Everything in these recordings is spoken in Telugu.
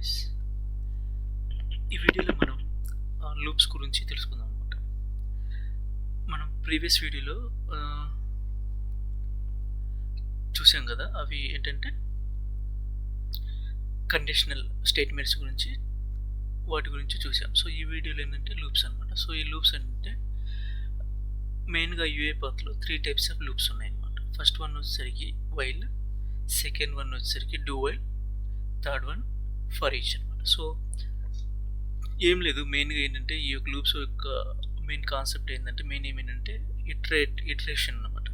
గైస్, ఈ వీడియోలో మనం లూప్స్ గురించి తెలుసుకుందాం అనమాట. మనం ప్రీవియస్ వీడియోలో చూసాం కదా, అవి ఏంటంటే కండిషనల్ స్టేట్మెంట్స్ గురించి వాటి గురించి చూసాం. సో ఈ వీడియోలో ఏంటంటే లూప్స్ అనమాట. సో ఈ లూప్స్ అంటే మెయిన్గా UiPathలో 3 టైప్స్ ఆఫ్ లూప్స్ ఉన్నాయన్నమాట. ఫస్ట్ వన్ వచ్చేసరికి వైల్, సెకండ్ వన్ వచ్చేసరికి do while, third one for each అనమాట. సో ఏం లేదు, మెయిన్గా ఏంటంటే ఈ యొక్క లూప్స్ యొక్క మెయిన్ కాన్సెప్ట్ ఏంటంటే ఏంటంటే ఇటరేషన్ అనమాట.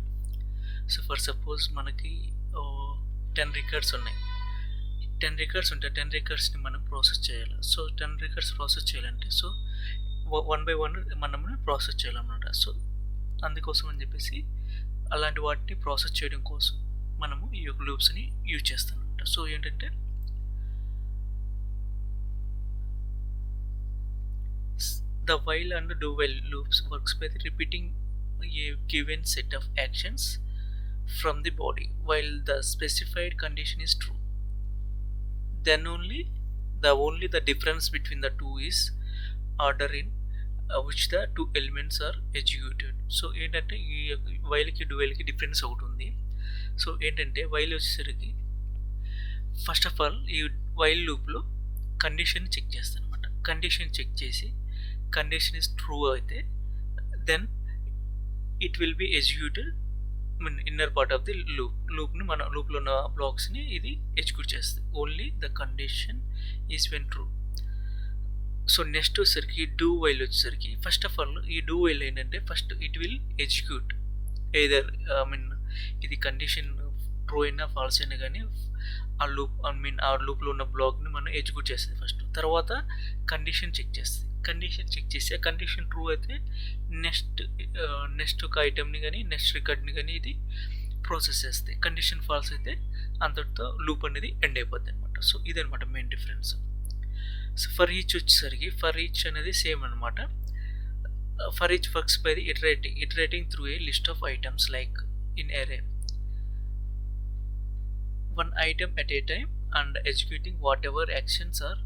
సో ఫర్ సపోజ్ మనకి 10 రికార్డ్స్ ఉన్నాయి. 10 రికార్డ్స్ ఉంటే 10 రికార్డ్స్ని మనం ప్రాసెస్ చేయాలి. సో 10 రికార్డ్స్ ప్రాసెస్ చేయాలంటే సో 1 by 1 మనము ప్రాసెస్ చేయాలన్నమాట. సో అందుకోసం అని చెప్పేసి అలాంటి వాటిని ప్రాసెస్ చేయడం కోసం మనము ఈ యొక్క లూప్స్ని యూజ్ చేస్తాం అనమాట. సో ఏంటంటే the while and do while loops works by repeating a given set of actions from the body while the specified condition is true. Then only the difference between the two is order in which the two elements are executed. So ఏంటంటే ఈ వైల్కి డూవైల్కి డిఫరెన్స్ ఒకటి ఉంది. సో ఏంటంటే వైల్ వచ్చేసరికి ఫస్ట్ ఆఫ్ ఆల్ ఈ వైల్ లూప్లో కండిషన్ చెక్ చేస్తాను అనమాట. కండిషన్ చెక్ చేసి కండిషన్ ఇస్ ట్రూ అయితే then it will be executed inner part of the లూప్ని మన లూప్లో ఉన్న బ్లాక్స్ని ఇది ఎగ్జిక్యూట్ చేస్తుంది. Only the condition is when true. So next వచ్చేసరికి డూ వైల్ వచ్చేసరికి ఫస్ట్ ఆఫ్ ఆల్ ఈ డూ వైల్ ఏంటంటే first it will execute either ఇది కండిషన్ ట్రూ అయినా ఫాల్స్ అయినా కానీ ఆ లూప్లో ఉన్న బ్లాక్ని మనం ఎగ్జిక్యూట్ చేస్తుంది ఫస్ట్. తర్వాత కండిషన్ చెక్ చేస్తుంది. కండిషన్ చెక్ చేసి ఆ కండిషన్ ట్రూ అయితే నెక్స్ట్ ఒక ఐటెంని కానీ నెక్స్ట్ రికార్డ్ని కానీ ఇది ప్రాసెస్ చేస్తుంది. కండిషన్ ఫాల్స్ అయితే అంతటితో లూప్ అనేది ఎండ్ అయిపోద్ది అనమాట. సో ఇదనమాట main difference. So for each వచ్చేసరికి ఫర్ ఈచ్ అనేది సేమ్ అనమాట. For each works by the iterating through a list of items like in array one item at a time and executing whatever actions are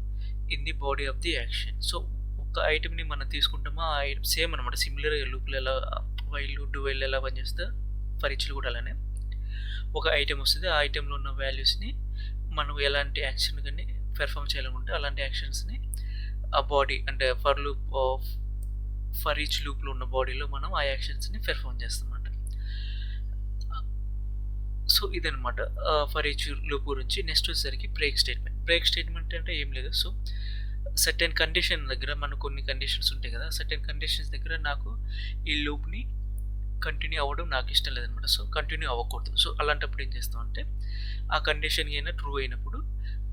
in the body of the action. So ఒక ఐటమ్ని మనం తీసుకుంటామో ఆ ఐటమ్ సేమ్ అనమాట. సిమిలర్గా లూప్లు ఎలా వైల్ డూవైల్ ఎలా పనిచేస్తే ఫర్ ఈచ్లు కూడా అలానే ఒక ఐటమ్ వస్తుంది. ఆ ఐటెంలో ఉన్న వాల్యూస్ని మనం ఎలాంటి యాక్షన్ కానీ పెర్ఫామ్ చేయాలనుకుంటే అలాంటి యాక్షన్స్ని ఆ బాడీ అంటే ఫర్ ఈచ్ లూప్లో ఉన్న బాడీలో మనం ఆ యాక్షన్స్ని పెర్ఫామ్ చేస్తాం అన్నమాట. సో ఇదనమాట ఫర్ ఈచ్ లూప్ గురించి. నెక్స్ట్ వచ్చేసరికి బ్రేక్ స్టేట్మెంట్ అంటే ఏం లేదు. సో సర్టెన్ కండిషన్ దగ్గర మనకు కొన్ని కండిషన్స్ ఉంటాయి కదా, సర్టెన్ కండిషన్స్ దగ్గర నాకు ఈ లూప్ని కంటిన్యూ అవ్వడం నాకు ఇష్టం లేదనమాట. సో కంటిన్యూ అవ్వకూడదు. సో అలాంటప్పుడు ఏం చేస్తాం అంటే ఆ కండిషన్ అయినా ట్రూ అయినప్పుడు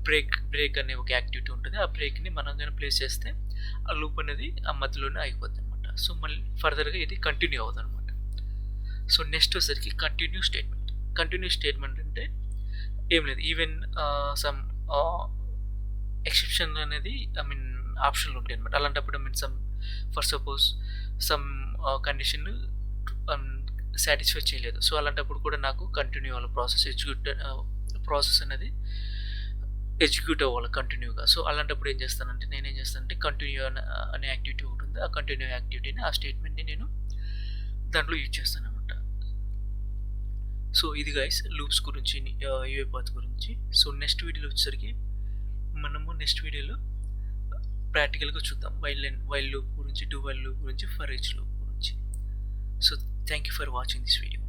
బ్రేక్ అనే ఒక యాక్టివిటీ ఉంటుంది. ఆ బ్రేక్ని మనం కానీ ప్లేస్ చేస్తే ఆ లూప్ అనేది ఆ మధ్యలోనే అయిపోద్ది అనమాట. సో మళ్ళీ ఫర్దర్గా ఇది కంటిన్యూ అవుతుంది అనమాట. సో నెక్స్ట్ వచ్చేసరికి కంటిన్యూ స్టేట్మెంట్ అంటే ఏం లేదు, ఈవెన్ సమ్ ఎక్సెప్షన్ అనేది ఆప్షన్లు ఉంటాయి అనమాట. అలాంటప్పుడు for suppose some condition satisfy చేయలేదు. సో అలాంటప్పుడు కూడా నాకు కంటిన్యూ అవ్వాలి ప్రాసెస్ అనేది ఎగ్జిక్యూట్ అవ్వాలి కంటిన్యూగా. సో అలాంటప్పుడు నేనేం చేస్తానంటే కంటిన్యూ అనే యాక్టివిటీ ఒకటి ఉంది. ఆ కంటిన్యూ యాక్టివిటీని ఆ స్టేట్మెంట్ని నేను దాంట్లో యూజ్ చేస్తాను అనమాట. సో ఇది గైస్ లూప్స్ గురించి, UiPath గురించి. సో నెక్స్ట్ వీడియోలో వచ్చేసరికి మనము నెక్స్ట్ వీడియోలో ప్రాక్టికల్గా చూద్దాం వైల్ లూప్ గురించి, డూ వైల్ లూప్ గురించి, ఫర్ ఈచ్ లూప్ గురించి. So thank you for watching this video.